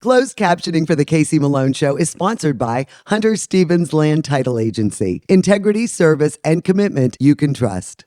Closed captioning for the Casey Malone Show is sponsored by Hunter Stevens Land Title Agency. Integrity, service, and commitment you can trust.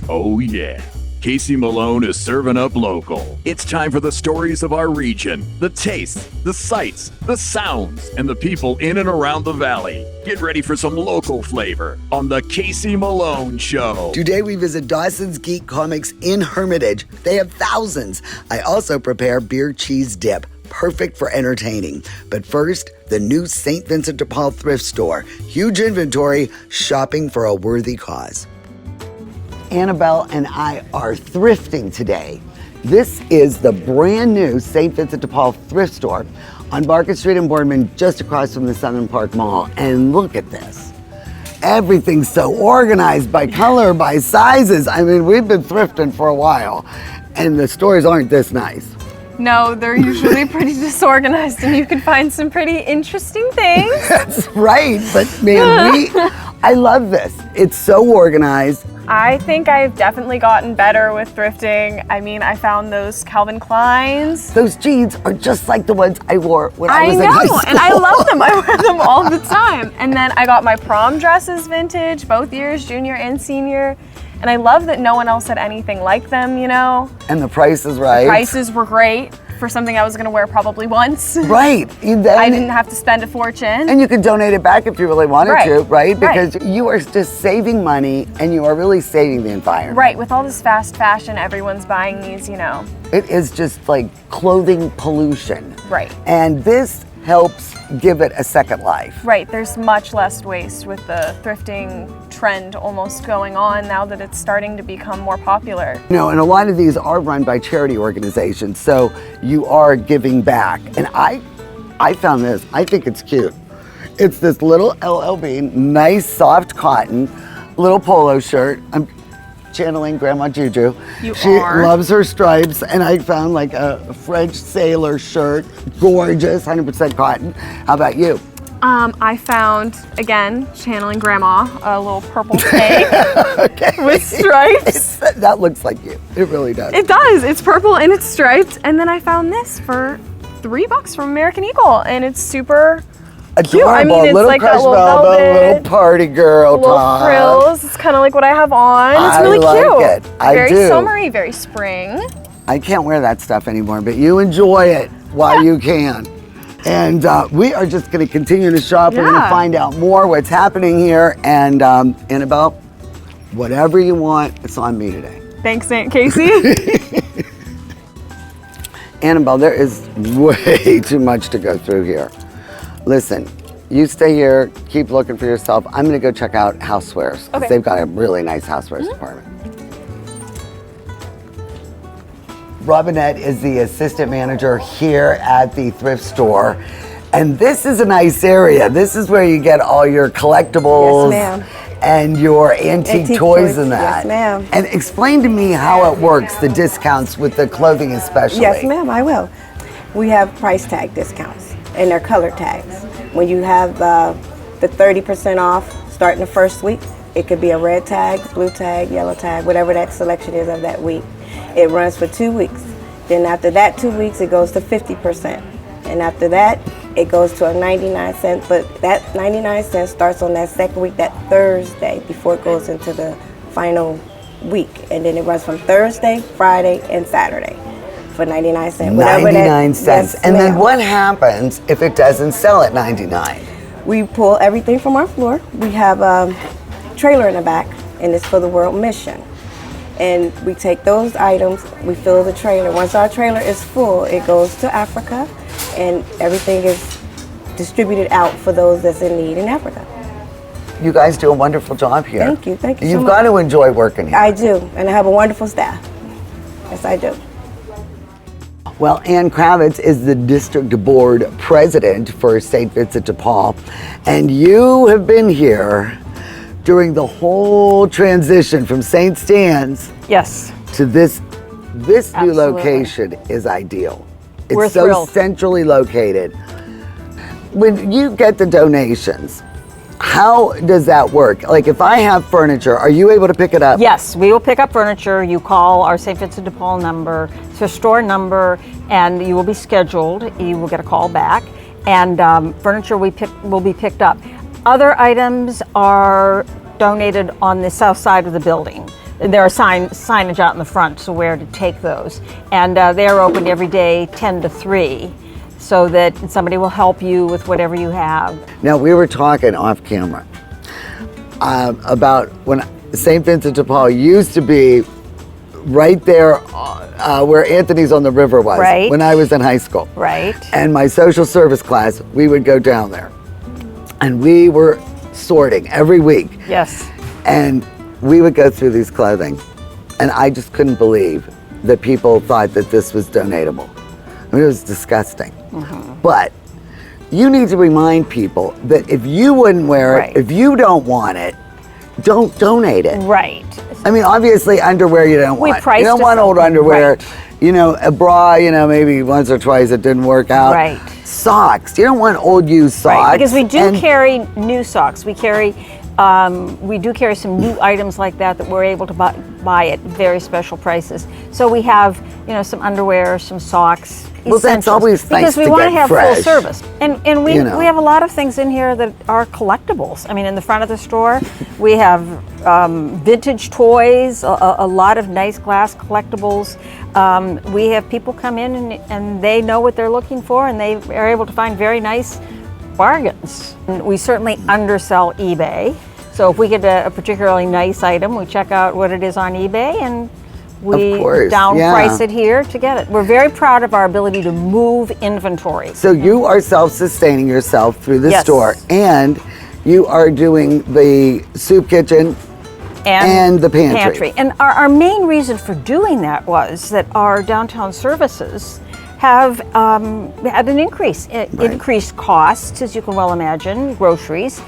Oh yeah, Casey Malone is serving up local. It's time for the stories of our region, the tastes, the sights, the sounds, and the people in and around the valley. Get ready for some local flavor on the Casey Malone Show. Today we visit Dawson's Geek Comics in Hermitage. They have thousands. I also prepare beer cheese dip, perfect for entertaining. But first, the new St. Vincent de Paul thrift store. Huge inventory, shopping for a worthy cause. Annabelle and I are thrifting today. This is the brand new St. Vincent de Paul thrift store on Market Street in Boardman, just across from the Southern Park Mall. And look at this. Everything's so organized by color, by sizes. I mean, we've been thrifting for a while, and the stores aren't this nice. No, they're usually pretty disorganized, and you can find some pretty interesting things. That's right, but man, I love this. It's so organized. I think I've definitely gotten better with thrifting. I mean, I found those Calvin Kleins. Those jeans are just like the ones I wore when I was in high school. And I love them. I wear them all the time. And then I got my prom dresses vintage, both years, junior and senior. And I love that no one else had anything like them, you know? And the price is right. Prices were great for something I was gonna wear probably once. Right. I didn't have to spend a fortune. And you could donate it back if you really wanted to, right? Because Right. you are just saving money and you are really saving the environment. Right, with all this fast fashion, everyone's buying these, you know. It is just like clothing pollution. Right. And this helps give it a second life. Right, there's much less waste with the thrifting trend almost going on now that it's starting to become more popular. You know, and a lot of these are run by charity organizations, so you are giving back. And I found this, I think it's cute. It's this little LL Bean, nice soft cotton, little polo shirt. I'm channeling Grandma Juju. She loves her stripes, and I found like a French sailor shirt, gorgeous, 100% cotton. How about you? I found, again, channeling Grandma, a little purple tank with stripes. That looks like you. It really does. It does. It's purple and it's striped. And then I found this for $3 from American Eagle, and it's super adorable. cute. I mean, it's little like a crush little velvet, little velvet, party girl little top. frills. It's kind of like what I have on. It's really I cute. like it. I very do. summery, very spring. I can't wear that stuff anymore, but you enjoy it while you can. And we are just going to continue to shop. We're going to find out more what's happening here. And Annabelle, whatever you want, it's on me today. Thanks, Aunt Casey. Annabelle, there is way too much to go through here. Listen, you stay here, keep looking for yourself. I'm going to go check out housewares, because they've got a really nice housewares department. Robinette is the assistant manager here at the thrift store. And this is a nice area. This is where you get all your collectibles and your antique toys and that. Yes, ma'am. And explain to me how it works, the discounts with the clothing especially. Yes, ma'am, I will. We have price tag discounts, and they're color tags. When you have the 30% off starting the first week, it could be a red tag, blue tag, yellow tag, whatever that selection is of that week. It runs for 2 weeks. Then after that 2 weeks, it goes to 50%. And after that, it goes to a 99 cents, but that 99 cents starts on that second week, that Thursday, before it goes into the final week. And then it runs from Thursday, Friday, and Saturday for 99 cents. 99 cents. Yes, and then ma'am. what happens if it doesn't sell at 99? We pull everything from our floor. We have a trailer in the back, and it's for the World Mission. And we take those items, we fill the trailer. Once our trailer is full, it goes to Africa, and everything is distributed out for those that's in need in Africa. You guys do a wonderful job here. Thank you so much. You've got to enjoy working here. I do, and I have a wonderful staff. Yes, I do. Well, Ann Kravitz is the district board president for St. Vincent de Paul, and you have been here during the whole transition from St. Stan's to this new location is ideal. It's We're so thrilled. centrally located. When you get the donations, how does that work? Like if I have furniture, are you able to pick it up? Yes, we will pick up furniture. You call our St. Vincent de Paul number, it's a store number, and you will be scheduled. You will get a call back, and furniture will be picked up. Other items are donated on the south side of the building. There are signage out in the front, so where to take those. And they are open every day, 10 to 3, so that somebody will help you with whatever you have. Now, we were talking off camera about when St. Vincent de Paul used to be right there where Anthony's on the River was, right, when I was in high school. Right. And my social service class, we would go down there. And we were sorting every week. Yes. And we would go through these clothing. And I just couldn't believe that people thought that this was donatable. I mean, it was disgusting. But you need to remind people that if you wouldn't wear it, Right. if you don't want it, don't donate it. Right. I mean, obviously underwear you don't We want. priced You don't it want old underwear. right. You know, a bra, you know, maybe once or twice it didn't work out. Right. Socks. You don't want old used socks. Right, because we do And carry new socks. We do carry some new items like that we're able to buy at very special prices. So we have, you know, some underwear, some socks. Well, that's essentials, always nice because we to want get to have fresh. full service. And we You know. we have a lot of things in here that are collectibles. I mean, in the front of the store, we have vintage toys, a lot of nice glass collectibles. We have people come in and they know what they're looking for, and they are able to find very nice bargains. And we certainly undersell eBay. So if we get a particularly nice item, we check out what it is on eBay, and we Of course, downprice yeah. it here to get it. We're very proud of our ability to move inventory. So you are self-sustaining yourself through the Yes. store, and you are doing the soup kitchen and the pantry. And our main reason for doing that was that our downtown services have had an increase. Increased costs, as you can well imagine, groceries,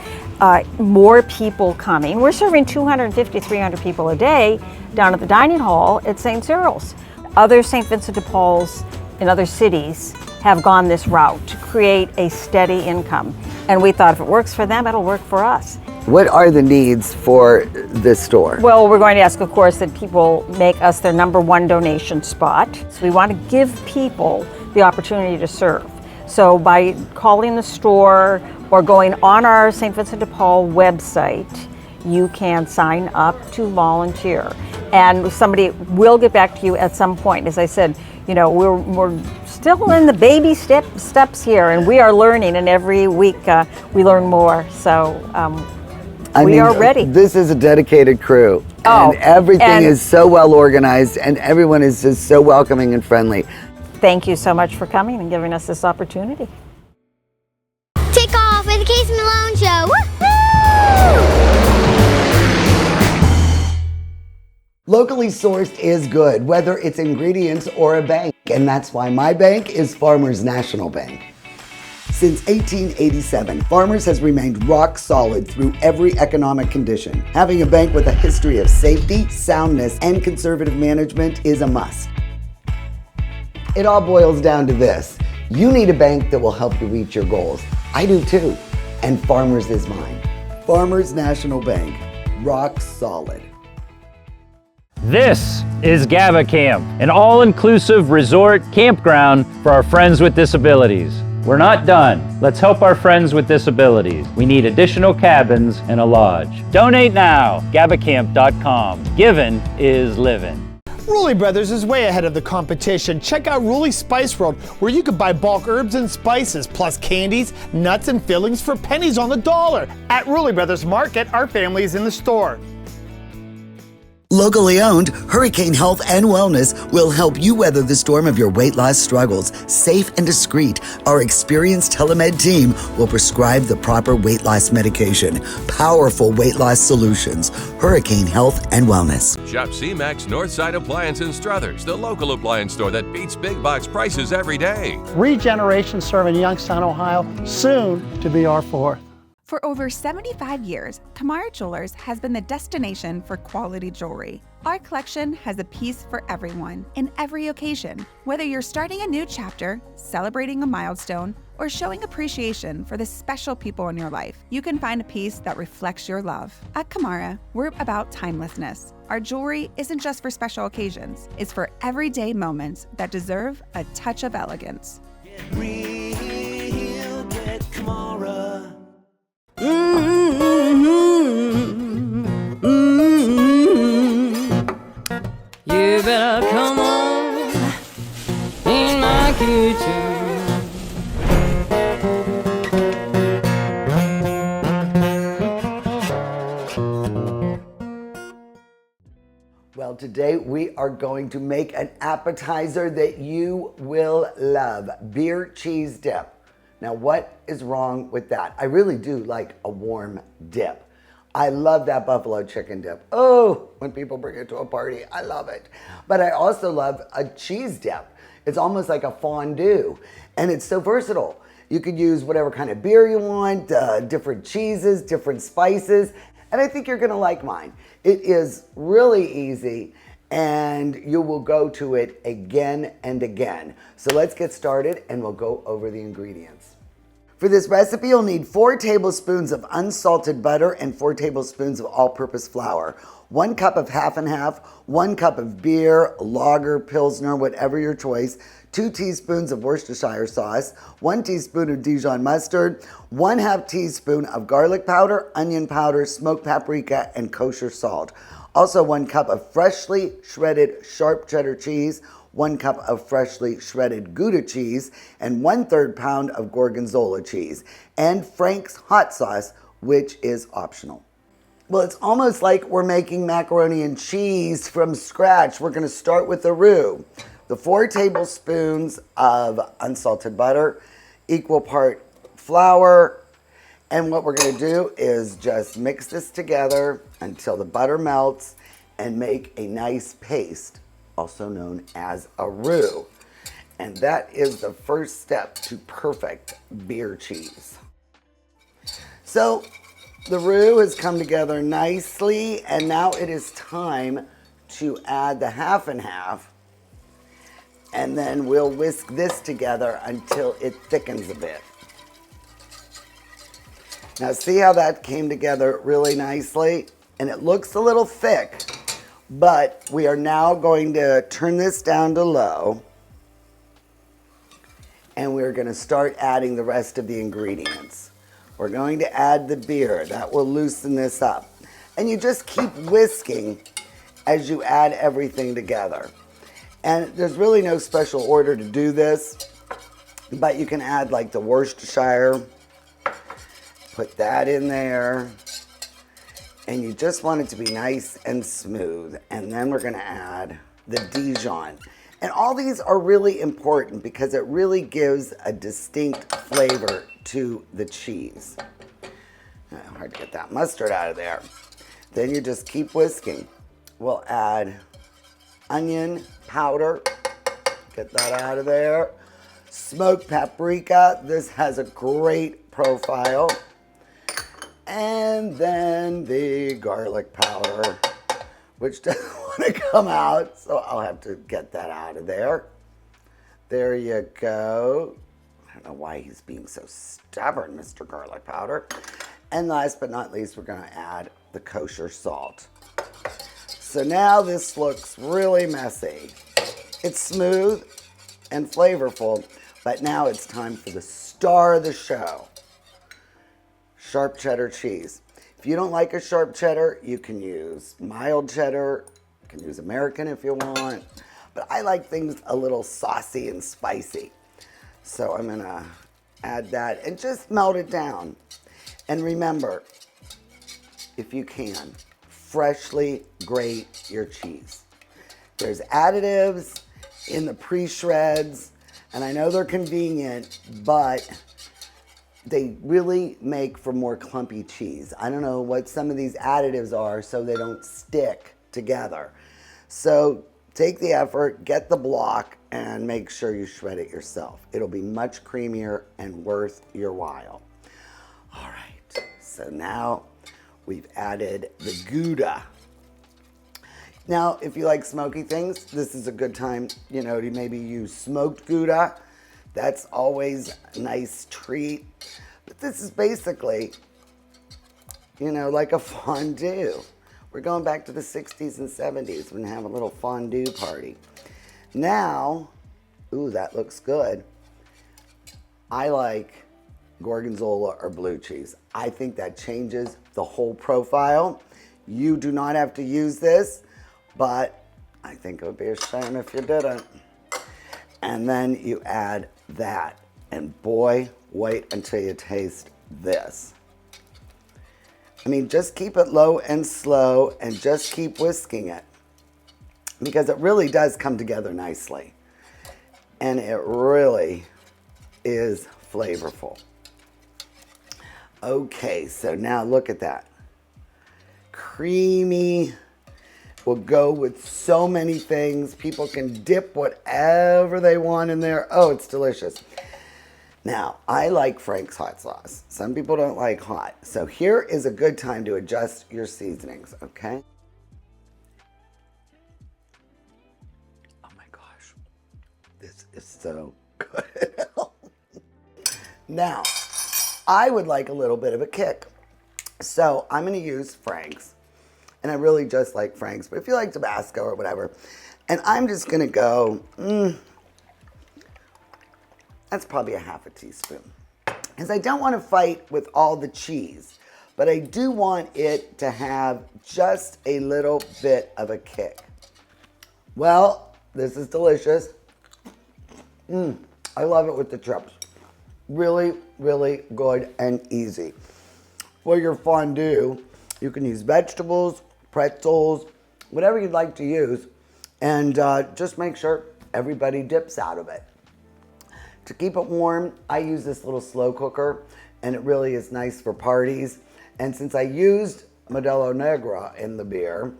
more people coming. We're serving 250, 300 people a day down at the dining hall at St. Cyril's. Other St. Vincent de Paul's in other cities have gone this route to create a steady income. And we thought if it works for them, it'll work for us. What are the needs for this store? Well, we're going to ask, of course, that people make us their #1 donation spot. So we want to give people the opportunity to serve. So by calling the store or going on our St. Vincent de Paul website, you can sign up to volunteer. And somebody will get back to you at some point. As I said, you know, we're still in the baby steps here, and we are learning, and every week we learn more. So we are ready. This is a dedicated crew, Oh, and everything and- is so well organized, and everyone is just so welcoming and friendly. Thank you so much for coming and giving us this opportunity. Take off with the Casey Malone Show. Woo-hoo! Locally sourced is good, whether it's ingredients or a bank, and that's why my bank is Farmers National Bank. Since 1887, Farmers has remained rock solid through every economic condition. Having a bank with a history of safety, soundness, and conservative management is a must. It all boils down to this. You need a bank that will help you reach your goals. I do too, and Farmers is mine. Farmers National Bank, rock solid. This is GABA Camp, an all-inclusive resort campground for our friends with disabilities. We're not done. Let's help our friends with disabilities. We need additional cabins and a lodge. Donate now, gabacamp.com. Giving is living. Rulli Brothers is way ahead of the competition. Check out Rulli Spice World, where you can buy bulk herbs and spices, plus candies, nuts, and fillings for pennies on the dollar. At Rulli Brothers Market, our family is in the store. Locally owned, Hurricane Health and Wellness will help you weather the storm of your weight loss struggles. Safe and discreet, our experienced telemed team will prescribe the proper weight loss medication. Powerful weight loss solutions. Hurricane Health and Wellness. Shop C-Max Northside Appliance in Struthers, the local appliance store that beats big box prices every day. Regeneration serving Youngstown, Ohio, soon to be our fourth. For over 75 years, Kamara Jewelers has been the destination for quality jewelry. Our collection has a piece for everyone, in every occasion. Whether you're starting a new chapter, celebrating a milestone, or showing appreciation for the special people in your life, you can find a piece that reflects your love. At Kamara, we're about timelessness. Our jewelry isn't just for special occasions, it's for everyday moments that deserve a touch of elegance. Get real, get Kamara. You better come on in my kitchen. Well, today we are going to make an appetizer that you will love, beer cheese dip. Now, what is wrong with that? I really do like a warm dip. I love that buffalo chicken dip. Oh, when people bring it to a party, I love it. But I also love a cheese dip. It's almost like a fondue, and it's so versatile. You could use whatever kind of beer you want, different cheeses, different spices, and I think you're gonna like mine. It is really easy, and you will go to it again and again. So let's get started, and we'll go over the ingredients. For this recipe, you'll need 4 tablespoons of unsalted butter and 4 tablespoons of all-purpose flour, 1 cup of half and half, 1 cup of beer, lager, pilsner, whatever your choice, 2 teaspoons of Worcestershire sauce, 1 teaspoon of Dijon mustard, 1/2 teaspoon of garlic powder, onion powder, smoked paprika, and kosher salt. Also 1 cup of freshly shredded sharp cheddar cheese, 1 cup of freshly shredded Gouda cheese, and 1/3 pound of Gorgonzola cheese, and Frank's hot sauce, which is optional. Well, it's almost like we're making macaroni and cheese from scratch. We're gonna start with the roux. The 4 tablespoons of unsalted butter, equal part flour, and what we're gonna do is just mix this together until the butter melts and make a nice paste, also known as a roux. And that is the first step to perfect beer cheese. So the roux has come together nicely, and now it is time to add the half and half, and then we'll whisk this together until it thickens a bit. Now see how that came together really nicely? And it looks a little thick, but we are now going to turn this down to low, and we're going to start adding the rest of the ingredients. We're going to add the beer. That will loosen this up. And you just keep whisking as you add everything together. And there's really no special order to do this, but you can add like the Worcestershire, put that in there, and you just want it to be nice and smooth. And then we're gonna add the Dijon. And all these are really important because it really gives a distinct flavor to the cheese. Hard to get that mustard out of there. Then you just keep whisking. We'll add onion powder, get that out of there. Smoked paprika, this has a great profile. And then the garlic powder, which doesn't want to come out, so I'll have to get that out of there. There you go. I don't know why he's being so stubborn, Mr. Garlic Powder. And last but not least, we're gonna add the kosher salt. So now this looks really messy. It's smooth and flavorful, but now it's time for the star of the show, sharp cheddar cheese. If you don't like a sharp cheddar, you can use mild cheddar, you can use American if you want, but I like things a little saucy and spicy. So I'm gonna add that and just melt it down. And remember, if you can, freshly grate your cheese. There's additives in the pre-shreds, and I know they're convenient, but they really make for more clumpy cheese. I don't know what some of these additives are so they don't stick together. So take the effort, get the block, and make sure you shred it yourself. It'll be much creamier and worth your while. All right, So now we've added the Gouda. Now, if you like smoky things, this is a good time, you know, to maybe use smoked Gouda. That's always a nice treat. But this is basically, you know, like a fondue. We're going back to the 60s and 70s and have a little fondue party. Now, ooh, that looks good. I like gorgonzola or blue cheese. I think that changes the whole profile. You do not have to use this, but I think it would be a shame if you didn't. And then you add that. And boy, wait until you taste this. I mean, just keep it low and slow and just keep whisking it, because it really does come together nicely. And it really is flavorful. Okay, so now look at that. Creamy, will go with so many things. People can dip whatever they want in there. Oh, it's delicious. Now, I like Frank's hot sauce. Some people don't like hot. So here is a good time to adjust your seasonings, okay? Oh my gosh, this is so good. Now, I would like a little bit of a kick. So I'm gonna use Frank's. And I really just like Frank's, but if you like Tabasco or whatever. And I'm just gonna go, that's probably a half a teaspoon. Because I don't want to fight with all the cheese, but I do want it to have just a little bit of a kick. Well, this is delicious. I love it with the chips. Really, really good and easy. For your fondue, you can use vegetables, pretzels, whatever you'd like to use, and just make sure everybody dips out of it. To keep it warm, I use this little slow cooker, and it really is nice for parties. And since I used Modelo Negra in the beer,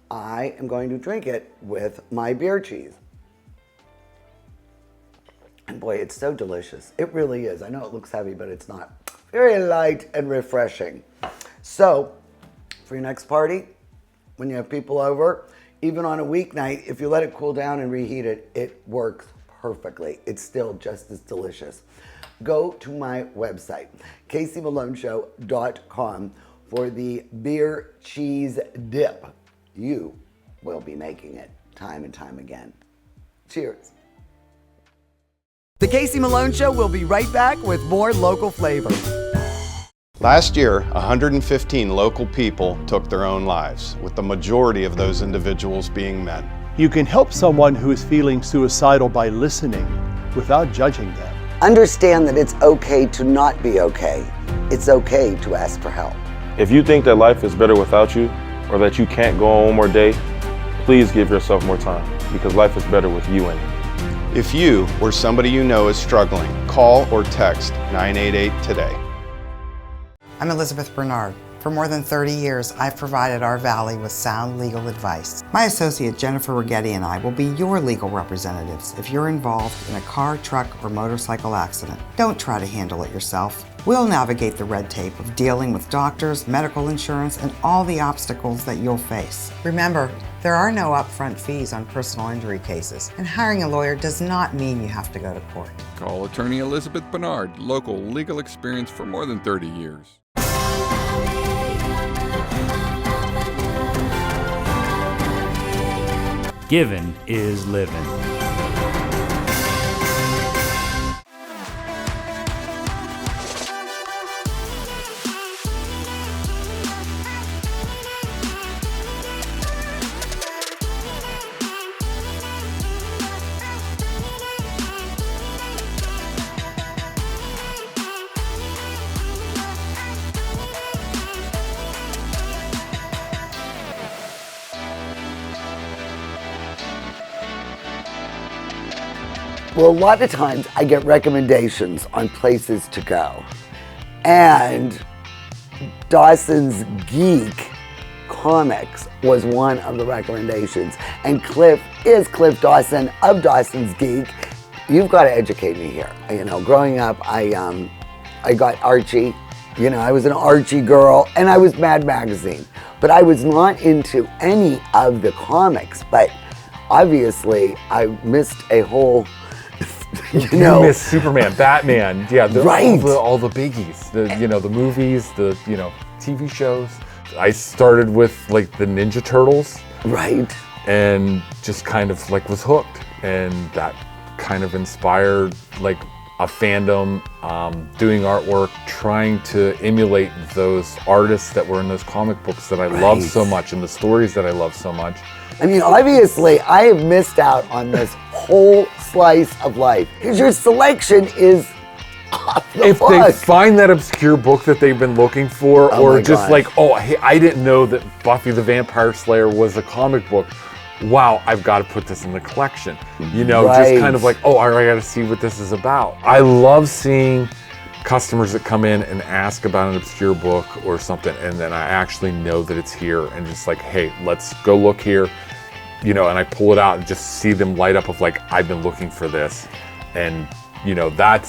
I am going to drink it with my beer cheese. And boy, it's so delicious. It really is. I know it looks heavy, but it's not. Very light and refreshing. So, for your next party, when you have people over, even on a weeknight, if you let it cool down and reheat it, it works perfectly. It's still just as delicious. Go to my website, CaseyMaloneShow.com, for the beer cheese dip. You will be making it time and time again. Cheers. The Casey Malone Show will be right back with more local flavor. Last year, 115 local people took their own lives, with the majority of those individuals being men. You can help someone who is feeling suicidal by listening without judging them. Understand that it's okay to not be okay. It's okay to ask for help. If you think that life is better without you, or that you can't go on one more day, please give yourself more time, because life is better with you in it. If you or somebody you know is struggling, call or text 988 today. I'm Elizabeth Bernard. For more than 30 years, I've provided our Valley with sound legal advice. My associate Jennifer Rigetti and I will be your legal representatives if you're involved in a car, truck, or motorcycle accident. Don't try to handle it yourself. We'll navigate the red tape of dealing with doctors, medical insurance, and all the obstacles that you'll face. Remember, there are no upfront fees on personal injury cases, and hiring a lawyer does not mean you have to go to court. Call attorney Elizabeth Bernard, local legal experience for more than 30 years. Giving is living. Well, a lot of times I get recommendations on places to go. And Dawson's Geek Comics was one of the recommendations. And Cliff is Cliff Dawson of Dawson's Geek. You've got to educate me here. You know, growing up, I got Archie You know, I was an Archie girl, and I was Mad Magazine. But I was not into any of the comics. But obviously, I missed a whole, you know. You missed Superman, Batman, yeah, right. all the biggies, the movies, the TV shows. I started with like the Ninja Turtles. Right. And just kind of like was hooked. And that kind of inspired like a fandom, doing artwork, trying to emulate those artists that were in those comic books that I love so much and the stories that I love so much. I mean, obviously, I have missed out on this whole slice of life because your selection is off the If they find that obscure book that they've been looking for, or just like, oh, hey, I didn't know that Buffy the Vampire Slayer was a comic book. Wow, I've got to put this in the collection. You know, just kind of like, oh, I got to see what this is about. I love seeing customers that come in and ask about an obscure book or something, and then I actually know that it's here, and just like, hey, let's go look here. You know, and I pull it out and just see them light up of like, I've been looking for this. And, you know, that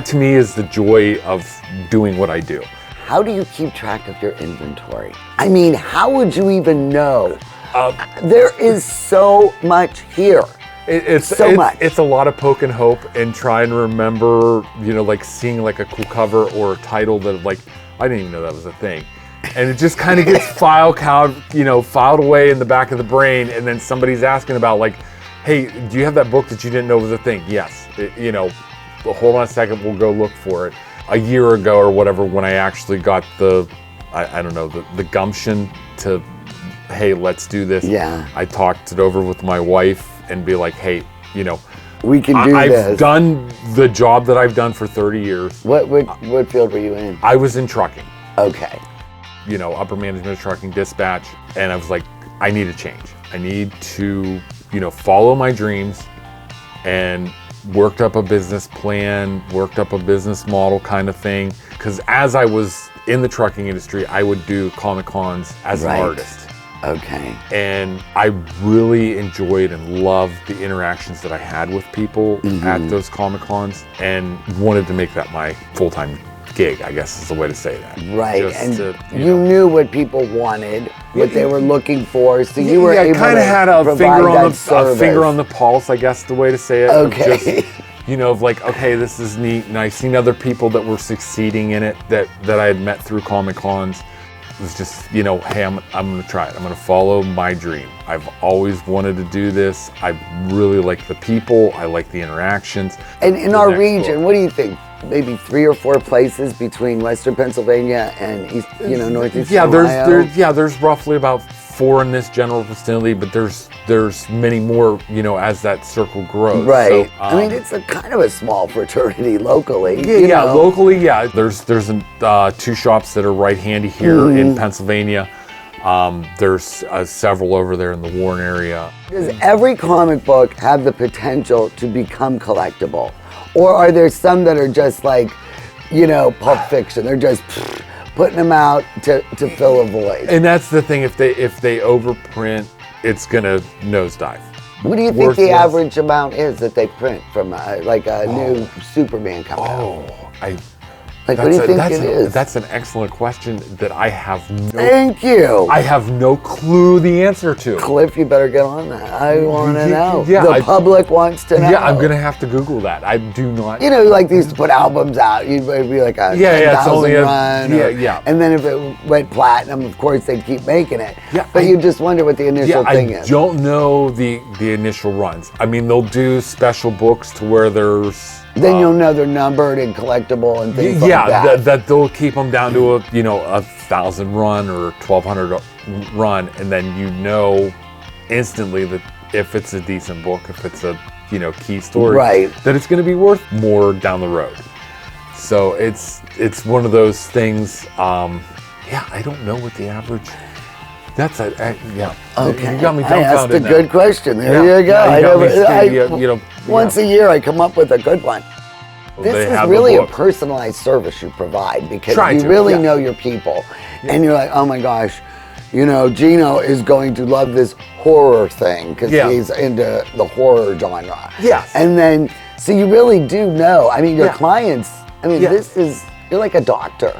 to me is the joy of doing what I do. How do you keep track of your inventory? I mean, how would you even know? There is so much here. It's a lot of poke and hope and try and remember, you know, like seeing like a cool cover or a title that like, I didn't even know that was a thing. And it just kind of gets filed away in the back of the brain, and then somebody's asking about like, hey, do you have that book that you didn't know was a thing? Yes. You know, hold on a second, we'll go look for it. A year ago or whatever, when I actually got the gumption to, hey, let's do this. Yeah. I talked it over with my wife and be like, hey, you know, we can do this. I've done the job that I've done for 30 years. What field were you in? I was in trucking. Okay. You know, upper management of trucking, dispatch, and I was like, I need a change. I need to, you know, follow my dreams, and worked up a business plan, worked up a business model kind of thing. Because as I was in the trucking industry, I would do Comic Cons as an artist. Okay. And I really enjoyed and loved the interactions that I had with people at those Comic Cons, and wanted to make that my full-time gig, I guess is the way to say that. Right, Just and to, you knew what people wanted, what they were looking for, so you were able kind of to had a provide finger on the pulse, I guess the way to say it. Okay. Of just, you know, of like, okay, this is neat, and I've seen other people that were succeeding in it that I had met through Comic Cons. It was just, you know, hey, I'm gonna try it. I'm gonna follow my dream. I've always wanted to do this. I really like the people. I like the interactions. And in our region, what do you think? Maybe 3 or 4 places between Western Pennsylvania and East, you know, Northeast Ohio? There's roughly about 4 in this general vicinity, but there's many more, you know, as that circle grows. Right. So, I mean, it's a kind of a small fraternity locally. Locally, yeah. There's 2 shops that are right handy here in Pennsylvania. There's several over there in the Warren area. Does every comic book have the potential to become collectible? Or are there some that are just like, you know, Pulp Fiction? They're just putting them out to fill a void. And that's the thing, if they overprint, it's gonna nosedive. What do you think the average amount is that they print from like a new Superman coming out? What do you think it is? That's an excellent question that I have no... Thank you. I have no clue the answer to. Cliff, you better get on that. I want to know. Yeah, the public wants to know. Yeah, I'm going to have to Google that. I do not... You know, like they used to put albums out. You'd be like a 10,000 run. And then if it went platinum, of course, they'd keep making it. Yeah, but you just wonder what the initial thing is. I don't know the initial runs. I mean, they'll do special books to where there's... Then you'll know they're numbered and collectible and things like that. Yeah, that they'll keep them down to a 1,000 run or 1,200 run, and then you know instantly that if it's a decent book, if it's a key story, that it's going to be worth more down the road. So it's one of those things. I don't know what the average. That's Okay. You got me I asked dumbfounded a good question. There you go. Once a year, I come up with a good one. This is really a personalized service you provide because you really know your people. And you're like, oh my gosh, Gino is going to love this horror thing because he's into the horror genre. Yes. And then, so you really do know. I mean, your clients, you're like a doctor.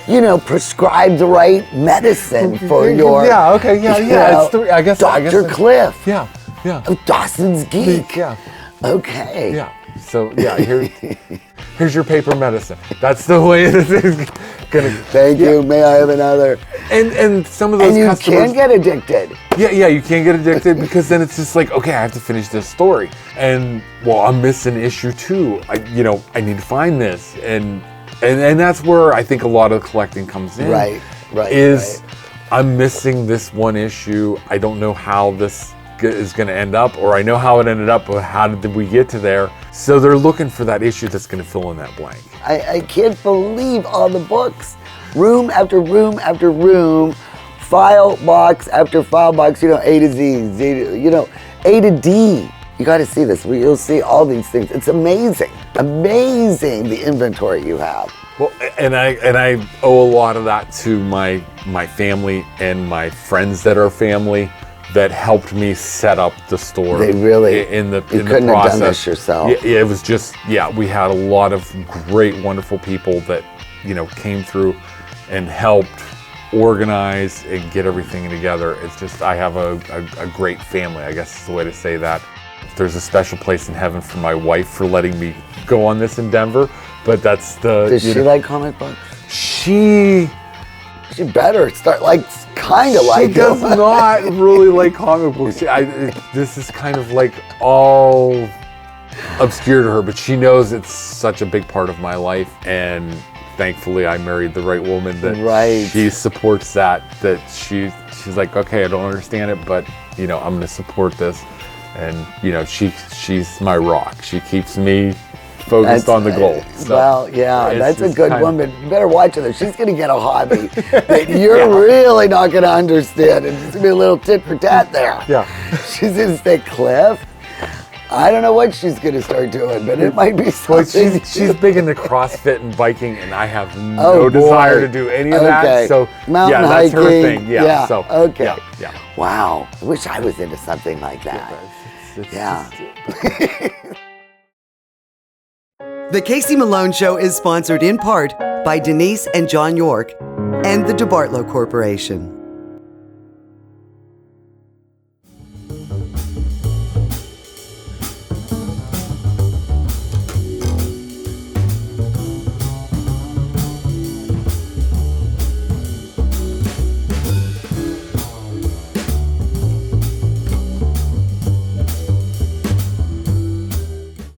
you know, prescribe the right medicine for your. Yeah. Okay. Yeah. Yeah. It's I guess. Dr. Cliff. Yeah. Yeah. Of Dawson's Geek. Yeah. Okay. Yeah. So yeah, here's your paper medicine. That's the way it is gonna. Thank you. May I have another? And some of those and you customers can get addicted. Yeah, you can get addicted because then it's just like, okay, I have to finish this story, and well, I'm missing issue 2. I need to find this, and that's where I think a lot of collecting comes in. Right. I'm missing this one issue. I don't know how this is going to end up, or I know how it ended up, but how did we get to there? So they're looking for that issue that's going to fill in that blank. I can't believe all the books. Room after room after room, file box after file box, A to Z, A to D. You got to see this. You'll see all these things. It's amazing. Amazing the inventory you have. Well, and I owe a lot of that to my family and my friends that are family that helped me set up the store. They really, in the you in couldn't the process. have done this yourself. Yeah, it was just, we had a lot of great, wonderful people that, came through and helped organize and get everything together. It's just, I have a great family, I guess is the way to say that. There's a special place in heaven for my wife for letting me go on this in Denver, but that's the... Does she like comic books? She better start kind of like She does not really like comic books. This is kind of all obscure to her, but she knows it's such a big part of my life, and thankfully I married the right woman that she supports that she's like, okay, I don't understand it, but I'm going to support this. And she's my rock. She keeps me focused on the goal. So that's a good woman. You better watch her. She's going to get a hobby that you're really not going to understand. And it's going to be a little tit for tat there. Yeah. She's going to say, Cliff, I don't know what she's going to start doing, but it might be something. Well, she's big into CrossFit and biking, and I have no desire to do any of that. So mountain that's hiking. her thing. Yeah. So okay. Yeah. Wow. I wish I was into something like that. The Casey Malone Show is sponsored in part by Denise and John York and the DeBartolo Corporation.